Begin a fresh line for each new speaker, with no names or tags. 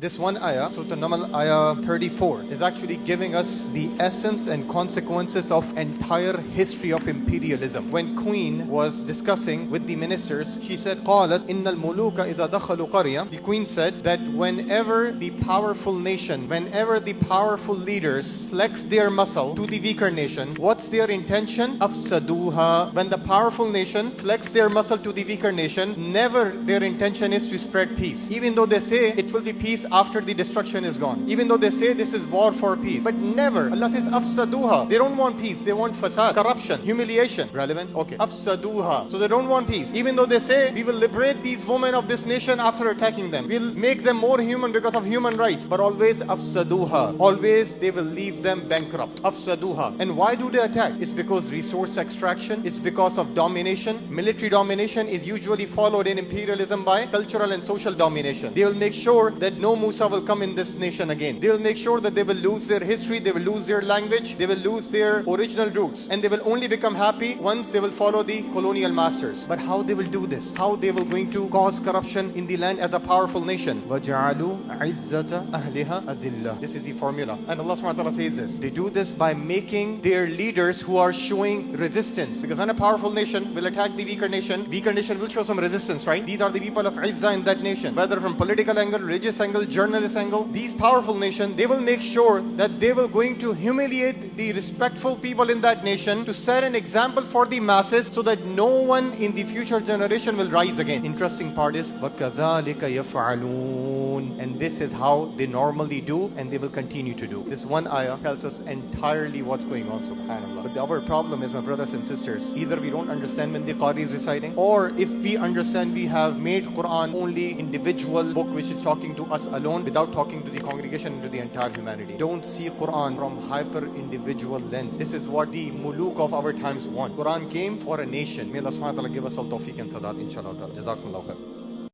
This one ayah, Surah An-Naml ayah 34, is actually giving us the essence and consequences of entire history of imperialism. When Queen was discussing with the ministers, she said, قالت إن الملوك إذا دخلوا قرية. The Queen said that whenever the powerful nation, whenever the powerful leaders flex their muscle to the weaker nation, what's their intention? أفسدوها. When the powerful nation flex their muscle to the weaker nation, never their intention is to spread peace. Even though they say it will be peace after the destruction is gone. Even though they say this is war for peace. But never. Allah says afsaduha. They don't want peace. They want fasad, corruption, humiliation. Relevant? Okay. Afsaduha. So they don't want peace. Even though they say we will liberate these women of this nation after attacking them. We'll make them more human because of human rights. But always afsaduha. Always they will leave them bankrupt. Afsaduha. And why do they attack? It's because resource extraction. It's because of domination. Military domination is usually followed in imperialism by cultural and social domination. They will make sure that no Musa will come in this nation again. They will make sure that they will lose their history, they will lose their language, they will lose their original roots, and they will only become happy once they will follow the colonial masters. But how they will do this? How they will going to cause corruption in the land as a powerful nation? وَجَعَلُوا عِزَّةَ أَهْلِهَا أَذِلَّةً. This is the formula. And Allah subhanahu wa ta'ala says this. They do this by making their leaders who are showing resistance. Because when a powerful nation will attack the weaker nation will show some resistance, right? These are the people of Izzah in that nation. Whether from political angle, religious angle, journalist angle, these powerful nations, they will make sure that they will going to humiliate the respectful people in that nation to set an example for the masses so that no one in the future generation will rise again. Interesting part is وَكَذَلِكَ يَفْعَلُونَ. And this is how they normally do and they will continue to do. This one ayah tells us entirely what's going on, subhanAllah. But our problem is, my brothers and sisters, either we don't understand when the Qari is reciting, or if we understand, we have made Quran only individual book which is talking to us alone without talking to the congregation and to the entire humanity. Don't see Quran from hyper individual lens. This is what the muluk of our times want. Quran came for a nation. May Allah subhanahu wa ta'ala give us all tawfiq and sadat, inshallah. Jazakumullah khair.